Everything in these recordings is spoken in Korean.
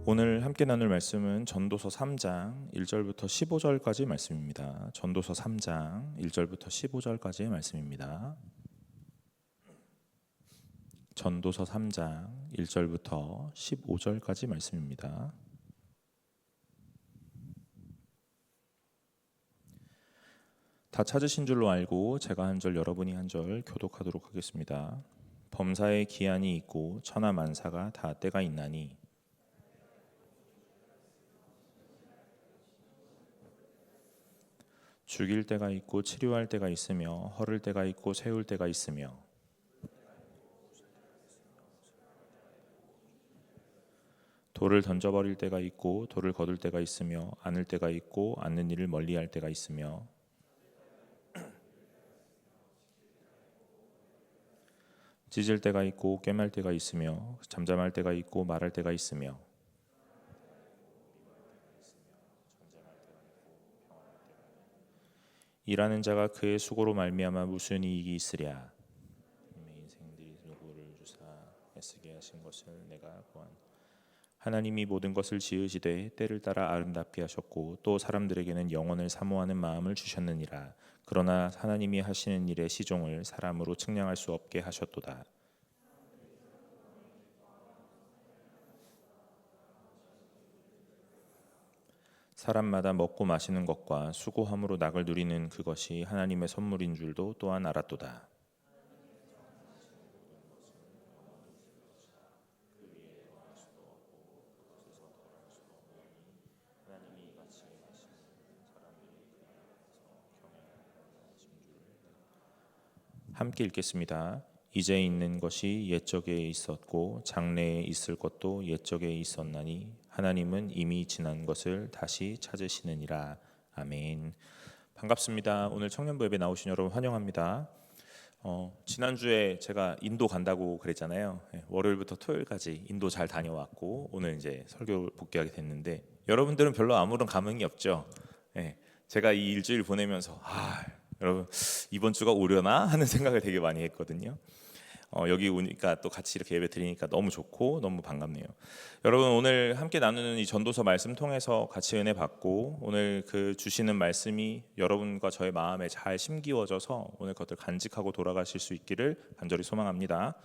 오늘 함께 나눌 말씀은 전도서 3장 1절부터 15절까지 말씀입니다. 전도서 3장 1절부터 15절까지의 말씀입니다. 전도서 3장 1절부터 15절까지 말씀입니다. 다 찾으신 줄로 알고 제가 한 절 여러분이 한 절 교독하도록 하겠습니다. 범사에 기한이 있고 천하 만사가 다 때가 있나니 죽일 때가 있고 치료할 때가 있으며 헐을 때가 있고 세울 때가 있으며 돌을 던져버릴 때가 있고 돌을 거둘 때가 있으며 안을 때가 있고 안는 일을 멀리할 때가 있으며 찢을 때가 있고 꿰맬 때가 있으며 잠잠할 때가 있고 말할 때가 있으며 일하는 자가 그의 수고로 말미암아 무슨 이익이 있으랴. 내 인생들이 누구를 주사 애쓰게 하신 것을 내가 보안. 하나님이 모든 것을 지으시되 때를 따라 아름답게 하셨고 또 사람들에게는 영원을 사모하는 마음을 주셨느니라. 그러나 하나님이 하시는 일의 시종을 사람으로 측량할 수 없게 하셨도다. 사람마다 먹고 마시는 것과 수고함으로 낙을 누리는 그것이 하나님의 선물인 줄도 또한 알았도다. 함께 읽겠습니다. 이제 있는 것이 옛적에 있었고 장래에 있을 것도 옛적에 있었나니 하나님은 이미 지난 것을 다시 찾으시느니라. 아멘. 반갑습니다. 오늘 청년부 예배 나오신 여러분 환영합니다. 지난주에 제가 인도 간다고 그랬잖아요. 월요일부터 토요일까지 인도 잘 다녀왔고 오늘 이제 설교 복귀하게 됐는데 여러분들은 별로 아무런 감흥이 없죠. 제가 이 일주일 보내면서 여러분 이번 주가 오려나 하는 생각을 되게 많이 했거든요. 여기 오니까 또 같이 이렇게 예배 드리니까 너무 좋고 너무 반갑네요. 여러분 오늘 함께 나누는 이 전도서 말씀 통해서 같이 은혜 받고 오늘 그 주시는 말씀이 여러분과 저의 마음에 잘 심기워져서 오늘 그것들 간직하고 돌아가실 수 있기를 간절히 소망합니다.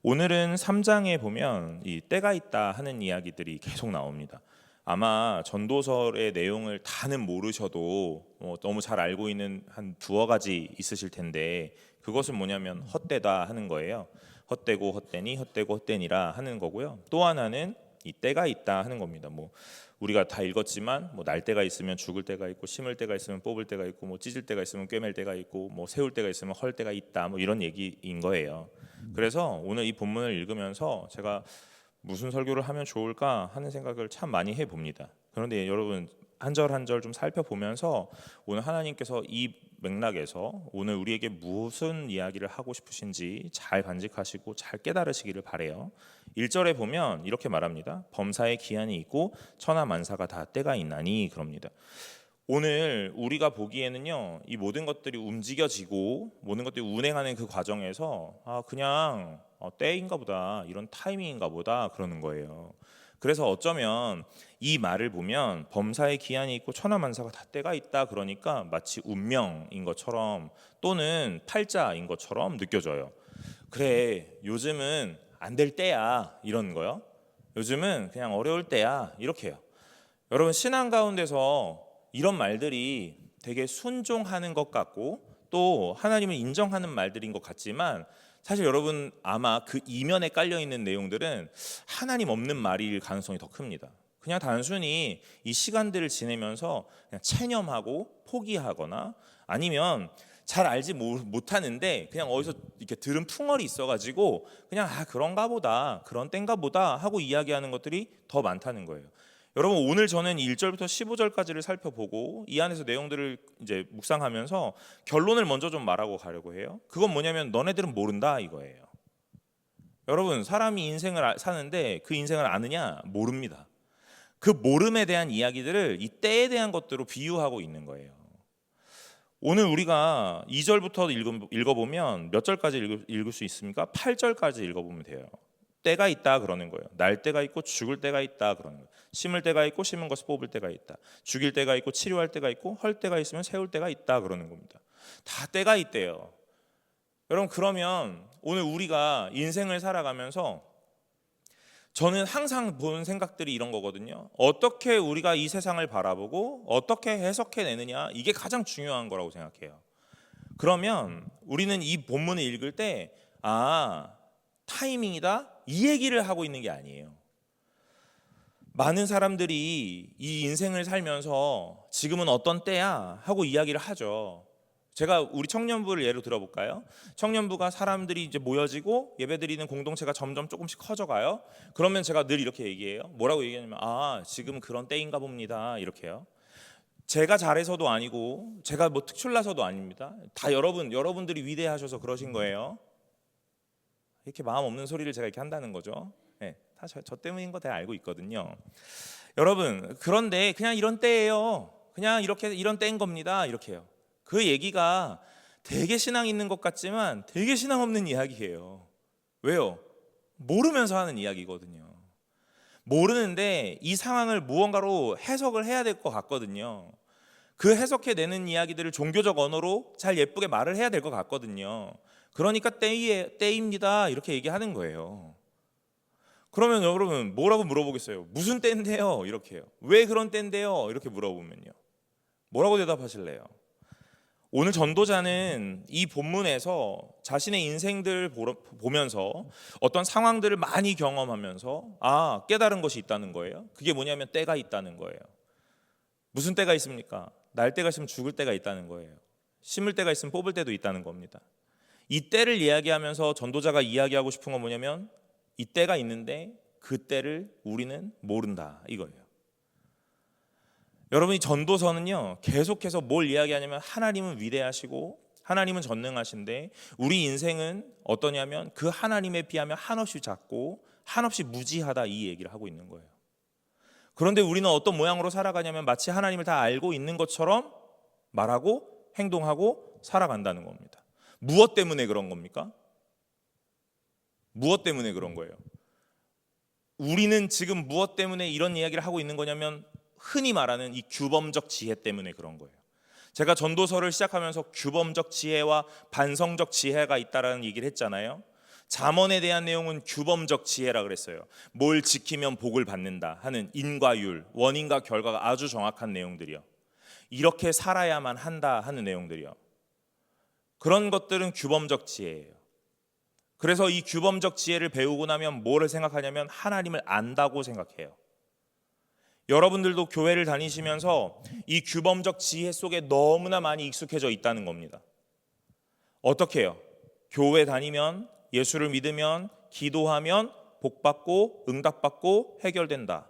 오늘은 3장에 보면 이 때가 있다 하는 이야기들이 계속 나옵니다. 아마 전도서의 내용을 다는 모르셔도 너무 잘 알고 있는 한 두어 가지 있으실 텐데 그것은 뭐냐면 헛되다 하는 거예요. 헛되고 헛되니 헛되고 헛되니라 하는 거고요. 또 하나는 이 때가 있다 하는 겁니다. 우리가 다 읽었지만 날 때가 있으면 죽을 때가 있고 심을 때가 있으면 뽑을 때가 있고 찢을 때가 있으면 꿰맬 때가 있고 세울 때가 있으면 헐 때가 있다 이런 얘기인 거예요. 그래서 오늘 이 본문을 읽으면서 제가 무슨 설교를 하면 좋을까 하는 생각을 참 많이 해봅니다. 그런데 여러분 한 절 한 절 좀 살펴보면서 오늘 하나님께서 이 맥락에서 오늘 우리에게 무슨 이야기를 하고 싶으신지 잘 간직하시고 잘 깨달으시기를 바래요. 1절에 보면 이렇게 말합니다. 범사에 기한이 있고 천하 만사가 다 때가 있나니 그럽니다. 오늘 우리가 보기에는요, 이 모든 것들이 움직여지고 모든 것들이 운행하는 그 과정에서 그냥 때인가 보다, 이런 타이밍인가 보다 그러는 거예요. 그래서 어쩌면 이 말을 보면 범사에 기한이 있고 천하만사가 다 때가 있다 그러니까 마치 운명인 것처럼 또는 팔자인 것처럼 느껴져요. 그래, 요즘은 안 될 때야 이런 거요. 요즘은 그냥 어려울 때야 이렇게요. 여러분 신앙 가운데서 이런 말들이 되게 순종하는 것 같고 또 하나님을 인정하는 말들인 것 같지만 사실 여러분 아마 그 이면에 깔려있는 내용들은 하나님 없는 말일 가능성이 더 큽니다. 그냥 단순히 이 시간들을 지내면서 그냥 체념하고 포기하거나 아니면 잘 알지 못하는데 그냥 어디서 이렇게 들은 풍월이 있어가지고 그냥 그런가 보다 그런 땐가 보다 하고 이야기하는 것들이 더 많다는 거예요. 여러분 오늘 저는 1절부터 15절까지를 살펴보고 이 안에서 내용들을 이제 묵상하면서 결론을 먼저 좀 말하고 가려고 해요. 그건 뭐냐면 너네들은 모른다 이거예요. 여러분 사람이 인생을 사는데 그 인생을 아느냐? 모릅니다. 그 모름에 대한 이야기들을 이 때에 대한 것들로 비유하고 있는 거예요. 오늘 우리가 2절부터 읽어보면 몇 절까지 읽을 수 있습니까? 8절까지 읽어보면 돼요. 때가 있다 그러는 거예요. 날 때가 있고 죽을 때가 있다 그러는 거예요. 심을 때가 있고 심은 것을 뽑을 때가 있다. 죽일 때가 있고 치료할 때가 있고 헐 때가 있으면 세울 때가 있다 그러는 겁니다. 다 때가 있대요. 여러분, 그러면 오늘 우리가 인생을 살아가면서 저는 항상 본 생각들이 이런 거거든요. 어떻게 우리가 이 세상을 바라보고 어떻게 해석해내느냐, 이게 가장 중요한 거라고 생각해요. 그러면 우리는 이 본문을 읽을 때 타이밍이다, 이 얘기를 하고 있는 게 아니에요. 많은 사람들이 이 인생을 살면서 지금은 어떤 때야 하고 이야기를 하죠. 제가 우리 청년부를 예로 들어볼까요? 청년부가 사람들이 이제 모여지고 예배드리는 공동체가 점점 조금씩 커져가요. 그러면 제가 늘 이렇게 얘기해요. 뭐라고 얘기하냐면 지금 그런 때인가 봅니다, 이렇게요. 제가 잘해서도 아니고 제가 뭐 특출나서도 아닙니다. 다 여러분들이 위대하셔서 그러신 거예요. 이렇게 마음 없는 소리를 제가 이렇게 한다는 거죠. 네, 다 저 때문인 거 다 알고 있거든요. 여러분, 그런데 그냥 이런 때예요. 그냥 이런 때인 겁니다, 이렇게요. 그 얘기가 되게 신앙 있는 것 같지만 되게 신앙 없는 이야기예요. 왜요? 모르면서 하는 이야기거든요. 모르는데 이 상황을 무언가로 해석을 해야 될 것 같거든요. 그 해석해내는 이야기들을 종교적 언어로 잘 예쁘게 말을 해야 될 것 같거든요. 그러니까 때입니다, 이렇게 얘기하는 거예요. 그러면 여러분 뭐라고 물어보겠어요? 무슨 때인데요? 이렇게요. 왜 그런 때인데요? 이렇게 물어보면요, 뭐라고 대답하실래요? 오늘 전도자는 이 본문에서 자신의 인생들 보면서 어떤 상황들을 많이 경험하면서 깨달은 것이 있다는 거예요. 그게 뭐냐면 때가 있다는 거예요. 무슨 때가 있습니까? 날 때가 있으면 죽을 때가 있다는 거예요. 심을 때가 있으면 뽑을 때도 있다는 겁니다. 이 때를 이야기하면서 전도자가 이야기하고 싶은 건 뭐냐면 이 때가 있는데 그 때를 우리는 모른다, 이거예요. 여러분이 전도서는요, 계속해서 뭘 이야기하냐면 하나님은 위대하시고 하나님은 전능하신데 우리 인생은 어떠냐면 그 하나님에 비하면 한없이 작고 한없이 무지하다, 이 얘기를 하고 있는 거예요. 그런데 우리는 어떤 모양으로 살아가냐면 마치 하나님을 다 알고 있는 것처럼 말하고 행동하고 살아간다는 겁니다. 무엇 때문에 그런 겁니까? 무엇 때문에 그런 거예요? 우리는 지금 무엇 때문에 이런 이야기를 하고 있는 거냐면 흔히 말하는 이 규범적 지혜 때문에 그런 거예요. 제가 전도서를 시작하면서 규범적 지혜와 반성적 지혜가 있다라는 얘기를 했잖아요. 잠언에 대한 내용은 규범적 지혜라 그랬어요. 뭘 지키면 복을 받는다 하는 인과율, 원인과 결과가 아주 정확한 내용들이요. 이렇게 살아야만 한다 하는 내용들이요. 그런 것들은 규범적 지혜예요. 그래서 이 규범적 지혜를 배우고 나면 뭐를 생각하냐면 하나님을 안다고 생각해요. 여러분들도 교회를 다니시면서 이 규범적 지혜 속에 너무나 많이 익숙해져 있다는 겁니다. 어떻게 해요? 교회 다니면, 예수를 믿으면, 기도하면 복받고 응답받고 해결된다.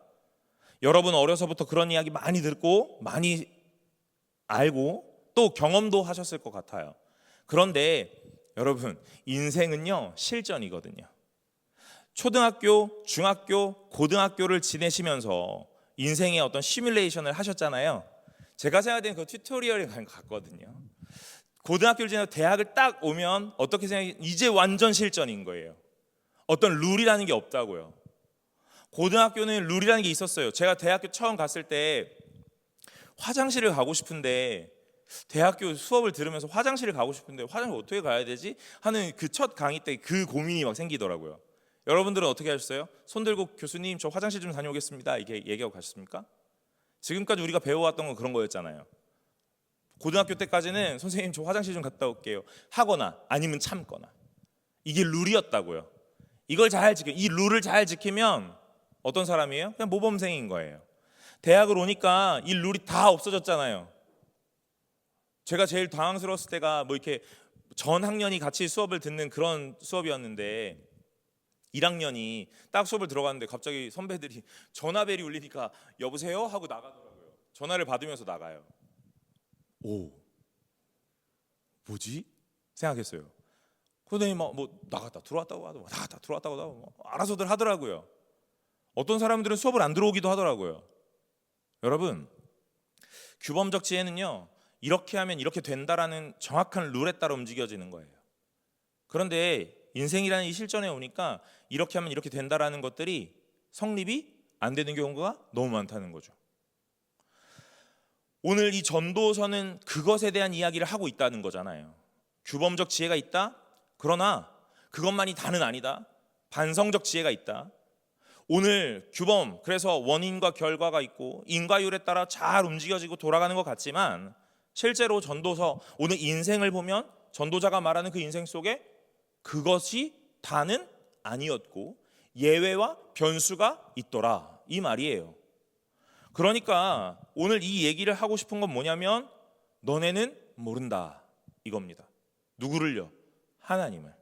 여러분 어려서부터 그런 이야기 많이 듣고 많이 알고 또 경험도 하셨을 것 같아요. 그런데 여러분, 인생은요, 실전이거든요. 초등학교, 중학교, 고등학교를 지내시면서 인생의 어떤 시뮬레이션을 하셨잖아요. 제가 생각하기엔 그 튜토리얼에 갔거든요. 고등학교를 지나서 대학을 딱 오면 어떻게 생각해요? 이제 완전 실전인 거예요. 어떤 룰이라는 게 없다고요. 고등학교는 룰이라는 게 있었어요. 제가 대학교 처음 갔을 때 화장실을 가고 싶은데, 대학교 수업을 들으면서 화장실을 가고 싶은데 화장실 어떻게 가야 되지? 하는 그 첫 강의 때 그 고민이 막 생기더라고요. 여러분들은 어떻게 하셨어요? 손 들고 교수님 저 화장실 좀 다녀오겠습니다, 이렇게 얘기하고 가셨습니까? 지금까지 우리가 배워왔던 건 그런 거였잖아요. 고등학교 때까지는 선생님 저 화장실 좀 갔다 올게요 하거나 아니면 참거나, 이게 룰이었다고요. 이 룰을 잘 지키면 어떤 사람이에요? 그냥 모범생인 거예요. 대학을 오니까 이 룰이 다 없어졌잖아요. 제가 제일 당황스러웠을 때가 뭐 이렇게 전 학년이 같이 수업을 듣는 그런 수업이었는데 1학년이 딱 수업을 들어갔는데 갑자기 선배들이 전화벨이 울리니까 여보세요? 하고 나가더라고요. 전화를 받으면서 나가요. 오, 뭐지? 생각했어요. 그러더니 뭐 나갔다 들어왔다고 하고 나갔다 들어왔다고 하고 알아서들 하더라고요. 어떤 사람들은 수업을 안 들어오기도 하더라고요. 여러분, 규범적 지혜는요, 이렇게 하면 이렇게 된다라는 정확한 룰에 따라 움직여지는 거예요. 그런데 인생이라는 이 실전에 오니까 이렇게 하면 이렇게 된다라는 것들이 성립이 안 되는 경우가 너무 많다는 거죠. 오늘 이 전도서는 그것에 대한 이야기를 하고 있다는 거잖아요. 규범적 지혜가 있다. 그러나 그것만이 다는 아니다. 반성적 지혜가 있다. 오늘 규범, 그래서 원인과 결과가 있고 인과율에 따라 잘 움직여지고 돌아가는 것 같지만 실제로 전도서, 오늘 인생을 보면 전도자가 말하는 그 인생 속에 그것이 다는 아니었고 예외와 변수가 있더라, 이 말이에요. 그러니까 오늘 이 얘기를 하고 싶은 건 뭐냐면 너네는 모른다, 이겁니다. 누구를요? 하나님을.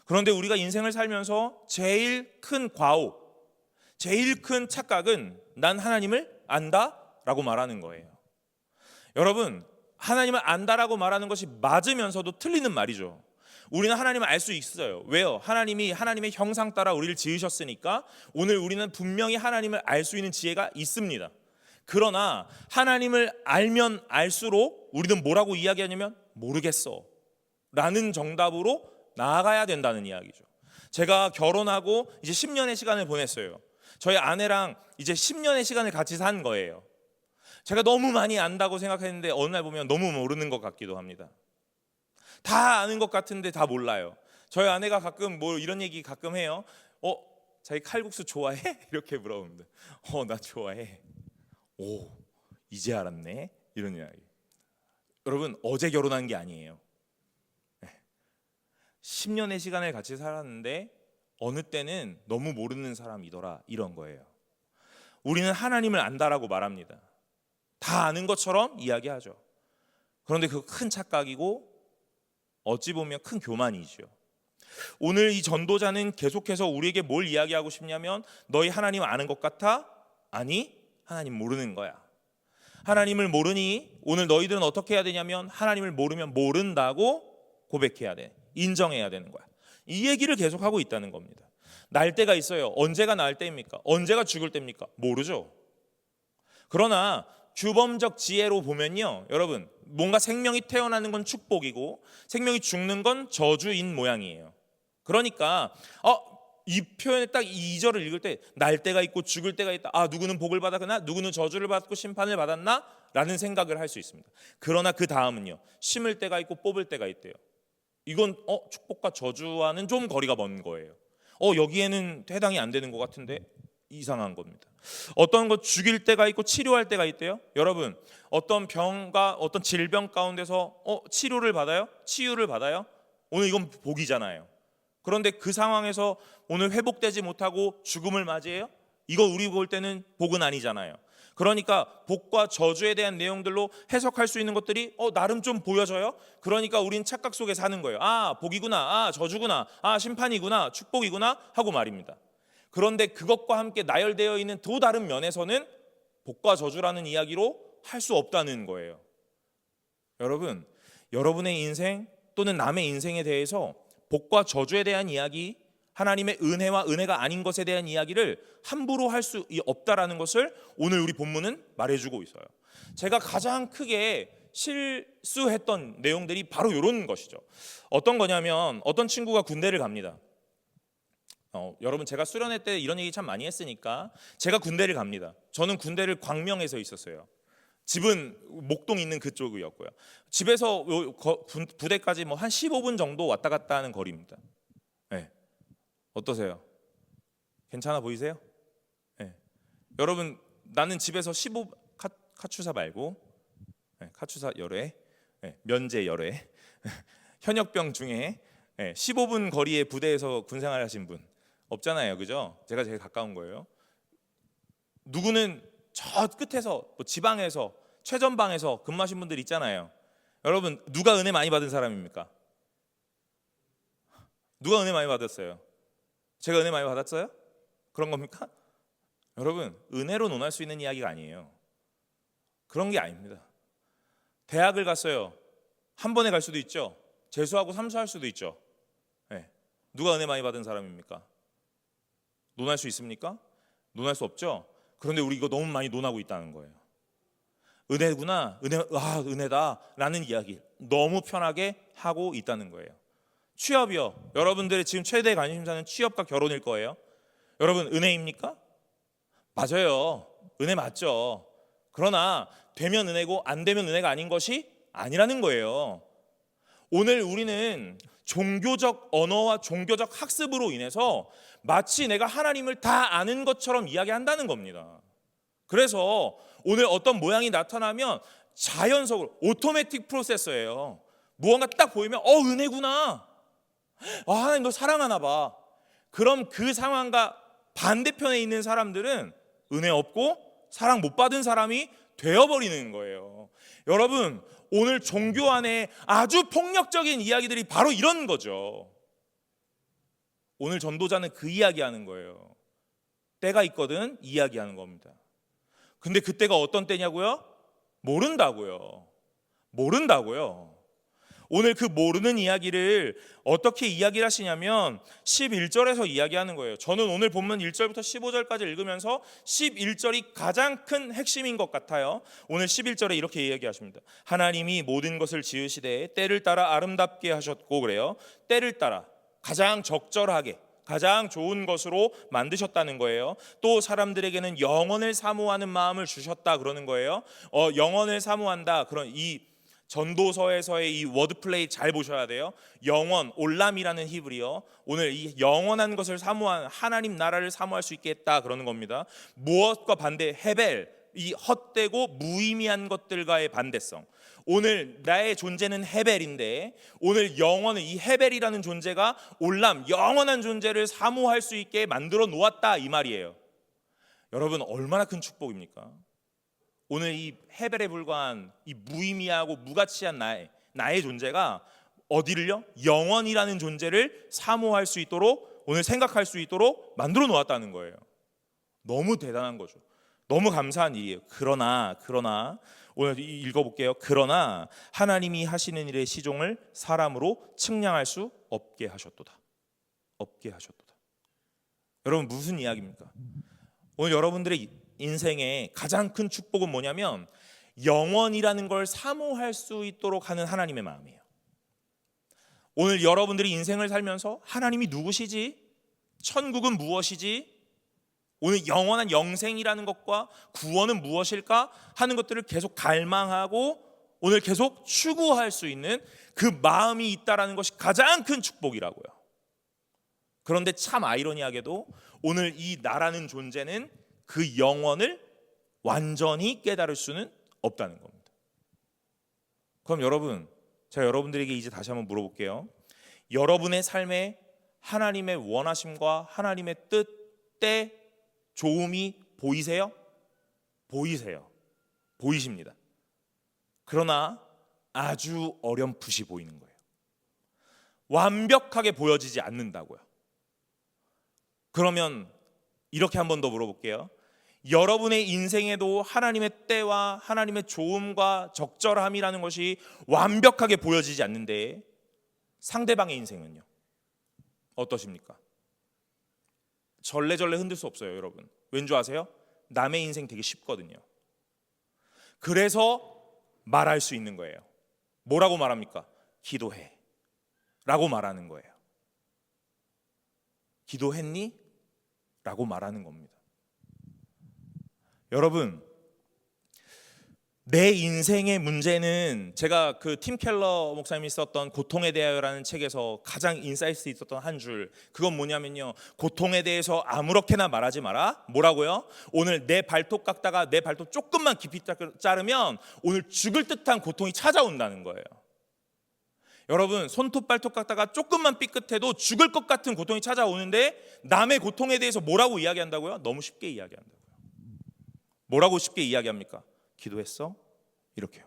그런데 우리가 인생을 살면서 제일 큰 과오, 제일 큰 착각은 난 하나님을 안다라고 말하는 거예요. 여러분, 하나님을 안다라고 말하는 것이 맞으면서도 틀리는 말이죠. 우리는 하나님을 알 수 있어요. 왜요? 하나님이 하나님의 형상 따라 우리를 지으셨으니까 오늘 우리는 분명히 하나님을 알 수 있는 지혜가 있습니다. 그러나 하나님을 알면 알수록 우리는 뭐라고 이야기하냐면 모르겠어 라는 정답으로 나아가야 된다는 이야기죠. 제가 결혼하고 이제 10년의 시간을 보냈어요. 저희 아내랑 이제 10년의 시간을 같이 산 거예요. 제가 너무 많이 안다고 생각했는데 어느 날 보면 너무 모르는 것 같기도 합니다. 다 아는 것 같은데 다 몰라요. 저희 아내가 가끔 뭐 이런 얘기 가끔 해요. 자기 칼국수 좋아해? 이렇게 물어봅니다. 나 좋아해. 오, 이제 알았네. 이런 이야기. 여러분, 어제 결혼한 게 아니에요. 10년의 시간을 같이 살았는데 어느 때는 너무 모르는 사람이더라, 이런 거예요. 우리는 하나님을 안다라고 말합니다. 다 아는 것처럼 이야기하죠. 그런데 그거 큰 착각이고 어찌 보면 큰 교만이죠. 오늘 이 전도자는 계속해서 우리에게 뭘 이야기하고 싶냐면 너희 하나님 아는 것 같아? 아니, 하나님 모르는 거야. 하나님을 모르니 오늘 너희들은 어떻게 해야 되냐면 하나님을 모르면 모른다고 고백해야 돼. 인정해야 되는 거야. 이 얘기를 계속하고 있다는 겁니다. 날 때가 있어요. 언제가 날 때입니까? 언제가 죽을 때입니까? 모르죠. 그러나 규범적 지혜로 보면요, 여러분, 뭔가 생명이 태어나는 건 축복이고 생명이 죽는 건 저주인 모양이에요. 그러니까 이 표현에 딱 이 2절을 읽을 때 날 때가 있고 죽을 때가 있다. 누구는 복을 받았거나 누구는 저주를 받고 심판을 받았나? 라는 생각을 할 수 있습니다. 그러나 그 다음은요, 심을 때가 있고 뽑을 때가 있대요. 이건 축복과 저주와는 좀 거리가 먼 거예요. 여기에는 해당이 안 되는 것 같은데 이상한 겁니다. 어떤 것 죽일 때가 있고 치료할 때가 있대요. 여러분, 어떤 병과 어떤 질병 가운데서 치료를 받아요? 치유를 받아요? 오늘 이건 복이잖아요. 그런데 그 상황에서 오늘 회복되지 못하고 죽음을 맞이해요? 이거 우리 볼 때는 복은 아니잖아요. 그러니까 복과 저주에 대한 내용들로 해석할 수 있는 것들이 나름 좀 보여져요. 그러니까 우린 착각 속에 사는 거예요. 복이구나, 저주구나, 심판이구나, 축복이구나 하고 말입니다. 그런데 그것과 함께 나열되어 있는 또 다른 면에서는 복과 저주라는 이야기로 할 수 없다는 거예요. 여러분, 여러분의 인생 또는 남의 인생에 대해서 복과 저주에 대한 이야기, 하나님의 은혜와 은혜가 아닌 것에 대한 이야기를 함부로 할 수 없다라는 것을 오늘 우리 본문은 말해주고 있어요. 제가 가장 크게 실수했던 내용들이 바로 이런 것이죠. 어떤 거냐면 어떤 친구가 군대를 갑니다. 여러분, 제가 수련회 때 이런 얘기 참 많이 했으니까 제가 군대를 갑니다. 저는 군대를 광명에서 있었어요. 집은 목동 있는 그쪽이었고요. 집에서 부대까지 한 15분 정도 왔다 갔다 하는 거리입니다. 네. 어떠세요? 괜찮아 보이세요? 네. 여러분, 나는 집에서 15 카투사 말고 카투사 열애, 면제 열애, 현역병 중에 15분 거리의 부대에서 군생활 하신 분 없잖아요, 그죠? 제가 제일 가까운 거예요. 누구는 저 끝에서 지방에서 최전방에서 근무하신 분들 있잖아요. 여러분, 누가 은혜 많이 받은 사람입니까? 누가 은혜 많이 받았어요? 제가 은혜 많이 받았어요? 그런 겁니까? 여러분, 은혜로 논할 수 있는 이야기가 아니에요. 그런 게 아닙니다. 대학을 갔어요. 한 번에 갈 수도 있죠. 재수하고 삼수할 수도 있죠. 누가 은혜 많이 받은 사람입니까? 논할 수 있습니까? 논할 수 없죠. 그런데 우리 이거 너무 많이 논하고 있다는 거예요. 은혜구나, 은혜다 라는 이야기 너무 편하게 하고 있다는 거예요. 취업이요. 여러분들의 지금 최대 관심사는 취업과 결혼일 거예요. 여러분, 은혜입니까? 맞아요. 은혜 맞죠. 그러나 되면 은혜고 안 되면 은혜가 아닌 것이 아니라는 거예요. 오늘 우리는 종교적 언어와 종교적 학습으로 인해서 마치 내가 하나님을 다 아는 것처럼 이야기한다는 겁니다. 그래서 오늘 어떤 모양이 나타나면 자연적으로 오토매틱 프로세서예요. 무언가 딱 보이면 은혜구나. 하나님 너 사랑하나 봐. 그럼 그 상황과 반대편에 있는 사람들은 은혜 없고 사랑 못 받은 사람이 되어버리는 거예요. 여러분, 오늘 종교 안에 아주 폭력적인 이야기들이 바로 이런 거죠. 오늘 전도자는 그 이야기하는 거예요. 때가 있거든 이야기하는 겁니다. 근데 그때가 어떤 때냐고요? 모른다고요. 오늘 그 모르는 이야기를 어떻게 이야기를 하시냐면 11절에서 이야기하는 거예요. 저는 오늘 본문 1절부터 15절까지 읽으면서 11절이 가장 큰 핵심인 것 같아요. 오늘 11절에 이렇게 이야기하십니다. 하나님이 모든 것을 지으시되 때를 따라 아름답게 하셨고, 그래요. 때를 따라 가장 적절하게 가장 좋은 것으로 만드셨다는 거예요. 또 사람들에게는 영원을 사모하는 마음을 주셨다 그러는 거예요. 영원을 사모한다. 그런 이 전도서에서의 이 워드플레이 잘 보셔야 돼요. 영원, 올람이라는 히브리어. 오늘 이 영원한 것을 사모한 하나님 나라를 사모할 수 있게 했다 그러는 겁니다. 무엇과 반대? 헤벨, 이 헛되고 무의미한 것들과의 반대성. 오늘 나의 존재는 헤벨인데 오늘 영원은 이 헤벨이라는 존재가 올람, 영원한 존재를 사모할 수 있게 만들어 놓았다 이 말이에요. 여러분, 얼마나 큰 축복입니까? 오늘 이 헤벨에 불과한 이 무의미하고 무가치한 나의 존재가 어디를요? 영원이라는 존재를 사모할 수 있도록, 오늘 생각할 수 있도록 만들어 놓았다는 거예요. 너무 대단한 거죠. 너무 감사한 일이에요. 그러나 오늘 읽어볼게요. 그러나 하나님이 하시는 일의 시종을 사람으로 측량할 수 없게 하셨도다. 여러분, 무슨 이야기입니까? 오늘 여러분들의 인생의 가장 큰 축복은 뭐냐면 영원이라는 걸 사모할 수 있도록 하는 하나님의 마음이에요. 오늘 여러분들이 인생을 살면서 하나님이 누구시지? 천국은 무엇이지? 오늘 영원한 영생이라는 것과 구원은 무엇일까? 하는 것들을 계속 갈망하고 오늘 계속 추구할 수 있는 그 마음이 있다라는 것이 가장 큰 축복이라고요. 그런데 참 아이러니하게도 오늘 이 나라는 존재는 그 영원을 완전히 깨달을 수는 없다는 겁니다. 그럼 여러분, 제가 여러분들에게 이제 다시 한번 물어볼게요. 여러분의 삶에 하나님의 원하심과 하나님의 뜻, 때, 좋음이 보이세요? 보이십니다. 그러나 아주 어렴풋이 보이는 거예요. 완벽하게 보여지지 않는다고요. 그러면 이렇게 한 번 더 물어볼게요. 여러분의 인생에도 하나님의 때와 하나님의 좋음과 적절함이라는 것이 완벽하게 보여지지 않는데 상대방의 인생은요? 어떠십니까? 절레절레 흔들 수 없어요, 여러분. 왠 줄 아세요? 남의 인생 되게 쉽거든요. 그래서 말할 수 있는 거예요. 뭐라고 말합니까? 기도해 라고 말하는 거예요. 기도했니? 라고 말하는 겁니다. 여러분, 내 인생의 문제는 제가 그 팀 켈러 목사님이 썼던 고통에 대하여라는 책에서 가장 인사이트 있었던 한 줄, 그건 뭐냐면요, 고통에 대해서 아무렇게나 말하지 마라. 뭐라고요? 오늘 내 발톱 깎다가 내 발톱 조금만 깊이 자르면 오늘 죽을 듯한 고통이 찾아온다는 거예요. 여러분, 손톱 발톱 깎다가 조금만 삐끗해도 죽을 것 같은 고통이 찾아오는데 남의 고통에 대해서 뭐라고 이야기한다고요? 너무 쉽게 이야기한다고요. 뭐라고 쉽게 이야기합니까? 기도했어? 이렇게요.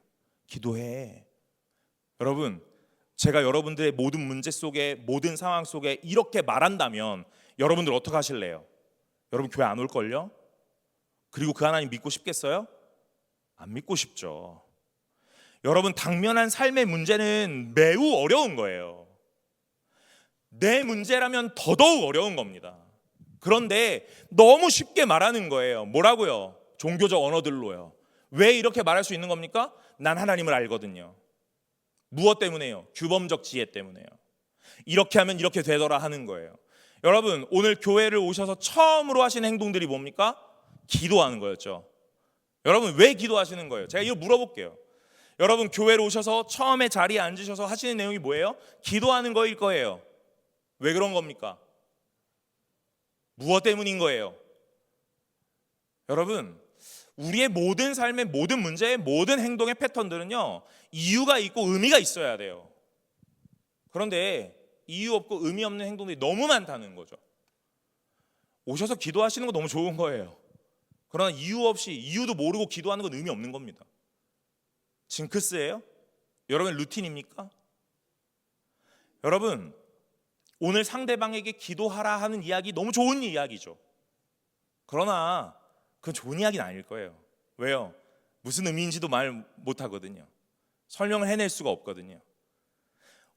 기도해. 여러분, 제가 여러분들의 모든 문제 속에, 모든 상황 속에 이렇게 말한다면 여러분들 어떻게 하실래요? 여러분 교회 안 올걸요? 그리고 그 하나님 믿고 싶겠어요? 안 믿고 싶죠. 여러분, 당면한 삶의 문제는 매우 어려운 거예요. 내 문제라면 더더욱 어려운 겁니다. 그런데 너무 쉽게 말하는 거예요. 뭐라고요? 종교적 언어들로요. 왜 이렇게 말할 수 있는 겁니까? 난 하나님을 알거든요. 무엇 때문에요? 규범적 지혜 때문에요. 이렇게 하면 이렇게 되더라 하는 거예요. 여러분, 오늘 교회를 오셔서 처음으로 하신 행동들이 뭡니까? 기도하는 거였죠. 여러분, 왜 기도하시는 거예요? 제가 이거 물어볼게요. 여러분, 교회를 오셔서 처음에 자리에 앉으셔서 하시는 내용이 뭐예요? 기도하는 거일 거예요. 왜 그런 겁니까? 무엇 때문인 거예요? 여러분, 우리의 모든 삶의 모든 문제의 모든 행동의 패턴들은요, 이유가 있고 의미가 있어야 돼요. 그런데 이유 없고 의미 없는 행동들이 너무 많다는 거죠. 오셔서 기도하시는 거 너무 좋은 거예요. 그러나 이유 없이, 이유도 모르고 기도하는 건 의미 없는 겁니다. 징크스예요? 여러분, 루틴입니까? 여러분, 오늘 상대방에게 기도하라 하는 이야기 너무 좋은 이야기죠. 그러나 그건 좋은 이야기는 아닐 거예요. 왜요? 무슨 의미인지도 말 못하거든요. 설명을 해낼 수가 없거든요.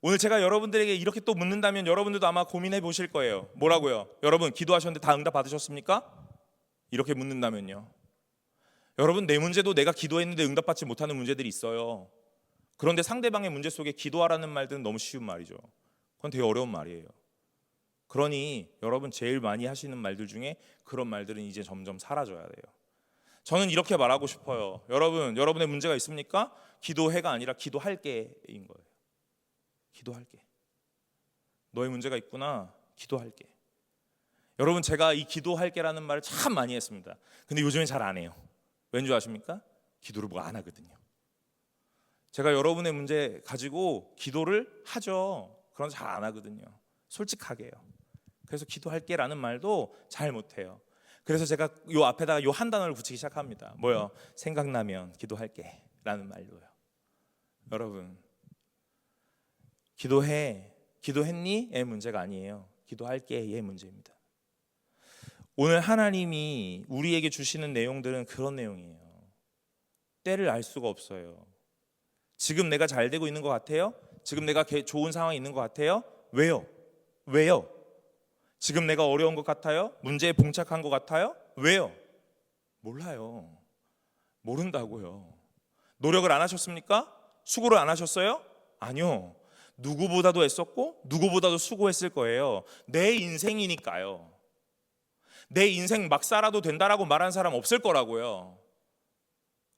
오늘 제가 여러분들에게 이렇게 또 묻는다면 여러분들도 아마 고민해 보실 거예요. 뭐라고요? 여러분, 기도하셨는데 다 응답 받으셨습니까? 이렇게 묻는다면요. 여러분, 내 문제도 내가 기도했는데 응답받지 못하는 문제들이 있어요. 그런데 상대방의 문제 속에 기도하라는 말들은 너무 쉬운 말이죠. 그건 되게 어려운 말이에요. 그러니 여러분, 제일 많이 하시는 말들 중에 그런 말들은 이제 점점 사라져야 돼요. 저는 이렇게 말하고 싶어요. 여러분, 여러분의 문제가 있습니까? 기도해가 아니라 기도할게인 거예요. 기도할게. 너의 문제가 있구나. 기도할게. 여러분, 제가 이 기도할게라는 말을 참 많이 했습니다. 근데 요즘엔 잘 안 해요. 왠 줄 아십니까? 기도를 뭐 안 하거든요. 제가 여러분의 문제 가지고 기도를 하죠. 그런데 잘 안 하거든요. 솔직하게요. 그래서 기도할게라는 말도 잘 못해요. 그래서 제가 요 앞에다가 요 한 단어를 붙이기 시작합니다. 뭐요? 생각나면 기도할게라는 말로요. 여러분, 기도했니?의 문제가 아니에요. 기도할게의 문제입니다. 오늘 하나님이 우리에게 주시는 내용들은 그런 내용이에요. 때를 알 수가 없어요. 지금 내가 잘 되고 있는 것 같아요? 지금 내가 좋은 상황에 있는 것 같아요? 왜요? 왜요? 지금 내가 어려운 것 같아요? 문제에 봉착한 것 같아요? 왜요? 몰라요. 모른다고요. 노력을 안 하셨습니까? 수고를 안 하셨어요? 아니요. 누구보다도 애썼고 누구보다도 수고했을 거예요. 내 인생이니까요. 내 인생 막 살아도 된다라고 말한 사람 없을 거라고요.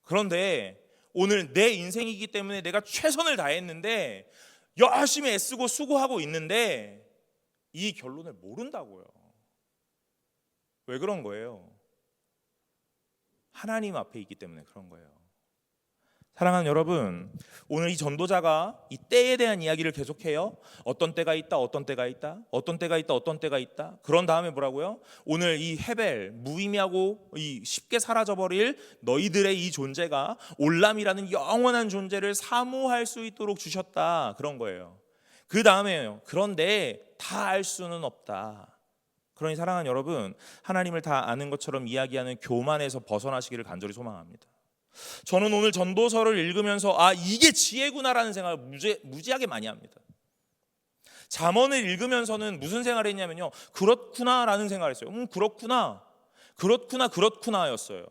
그런데 오늘 내 인생이기 때문에 내가 최선을 다했는데 열심히 애쓰고 수고하고 있는데 이 결론을 모른다고요. 왜 그런 거예요? 하나님 앞에 있기 때문에 그런 거예요. 사랑하는 여러분, 오늘 이 전도자가 이 때에 대한 이야기를 계속해요. 어떤 때가 있다, 어떤 때가 있다, 어떤 때가 있다, 어떤 때가 있다. 그런 다음에 뭐라고요? 오늘 이 헤벨, 무의미하고 이 쉽게 사라져버릴 너희들의 이 존재가 올람이라는 영원한 존재를 사모할 수 있도록 주셨다. 그런 거예요. 그 다음에요. 그런데 다 알 수는 없다. 그러니 사랑하는 여러분, 하나님을 다 아는 것처럼 이야기하는 교만에서 벗어나시기를 간절히 소망합니다. 저는 오늘 전도서를 읽으면서 이게 지혜구나라는 생각을 무지하게 많이 합니다. 잠언을 읽으면서는 무슨 생각을 했냐면요, 그렇구나라는 생각을 했어요. 그렇구나였어요.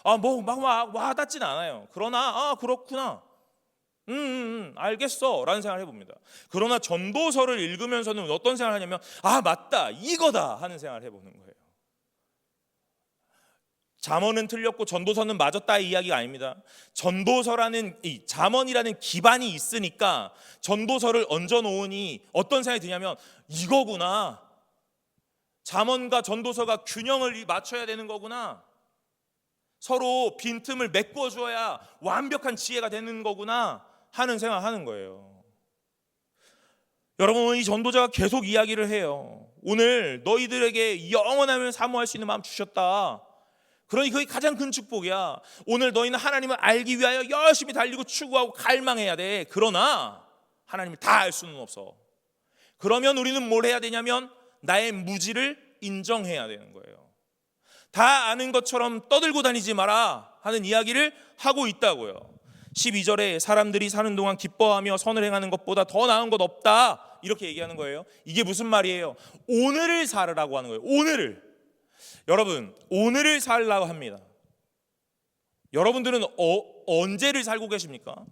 막 와닿진 않아요. 그러나 그렇구나, 알겠어 라는 생각을 해봅니다. 그러나 전도서를 읽으면서는 어떤 생각을 하냐면 맞다, 이거다 하는 생각을 해보는 거예요. 잠언은 틀렸고 전도서는 맞았다 이 이야기가 아닙니다. 전도서라는 이 잠언이라는 기반이 있으니까 전도서를 얹어 놓으니 어떤 생각이 드냐면 이거구나, 잠언과 전도서가 균형을 맞춰야 되는 거구나, 서로 빈틈을 메꿔 주어야 완벽한 지혜가 되는 거구나 하는 생각을 하는 거예요. 여러분, 이 전도자가 계속 이야기를 해요. 오늘 너희들에게 영원함을 사모할 수 있는 마음 주셨다. 그러니 그게 가장 큰 축복이야. 오늘 너희는 하나님을 알기 위하여 열심히 달리고 추구하고 갈망해야 돼. 그러나 하나님을 다 알 수는 없어. 그러면 우리는 뭘 해야 되냐면 나의 무지를 인정해야 되는 거예요. 다 아는 것처럼 떠들고 다니지 마라 하는 이야기를 하고 있다고요. 12절에 사람들이 사는 동안 기뻐하며 선을 행하는 것보다 더 나은 것 없다 이렇게 얘기하는 거예요. 이게 무슨 말이에요? 오늘을 살으라고 하는 거예요. 오늘을. 여러분, 오늘을 살라고 합니다. 여러분들은 언제를 살고 계십니까?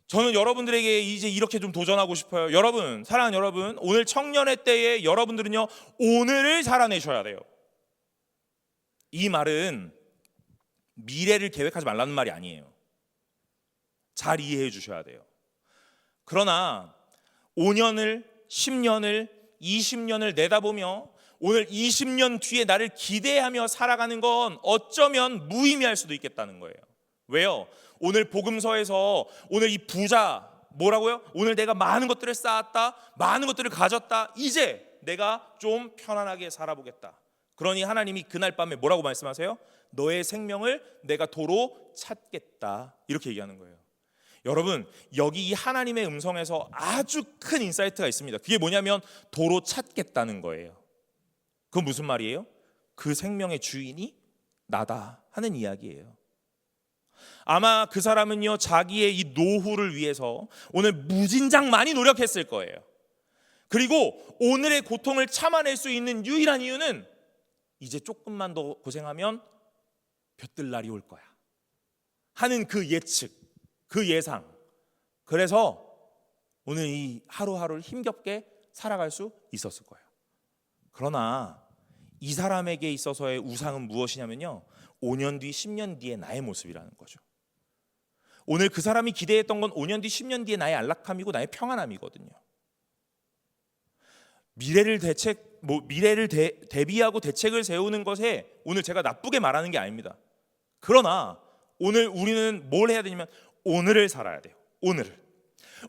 저는 여러분들에게 이제 이렇게 좀 도전하고 싶어요. 여러분, 사랑하는 여러분, 오늘 청년의 때에 여러분들은요, 오늘을 살아내셔야 돼요. 이 말은 미래를 계획하지 말라는 말이 아니에요. 잘 이해해 주셔야 돼요. 그러나 5년을, 10년을, 20년을 내다보며 오늘 20년 뒤에 나를 기대하며 살아가는 건 어쩌면 무의미할 수도 있겠다는 거예요. 왜요? 오늘 복음서에서 오늘 이 부자 뭐라고요? 오늘 내가 많은 것들을 쌓았다, 많은 것들을 가졌다, 이제 내가 좀 편안하게 살아보겠다. 그러니 하나님이 그날 밤에 뭐라고 말씀하세요? 너의 생명을 내가 도로 찾겠다, 이렇게 얘기하는 거예요. 여러분, 여기 이 하나님의 음성에서 아주 큰 인사이트가 있습니다. 그게 뭐냐면 도로 찾겠다는 거예요. 그건 무슨 말이에요? 그 생명의 주인이 나다 하는 이야기예요. 아마 그 사람은요, 자기의 이 노후를 위해서 오늘 무진장 많이 노력했을 거예요. 그리고 오늘의 고통을 참아낼 수 있는 유일한 이유는 이제 조금만 더 고생하면 볕들 날이 올 거야 하는 그 예측, 그 예상. 그래서 오늘 이 하루하루를 힘겹게 살아갈 수 있었을 거예요. 그러나 이 사람에게 있어서의 우상은 무엇이냐면요, 5년 뒤, 10년 뒤의 나의 모습이라는 거죠. 오늘 그 사람이 기대했던 건 5년 뒤, 10년 뒤의 나의 안락함이고 나의 평안함이거든요. 미래를 대비하고 대책을 세우는 것에 오늘 제가 나쁘게 말하는 게 아닙니다. 그러나 오늘 우리는 뭘 해야 되냐면 오늘을 살아야 돼요.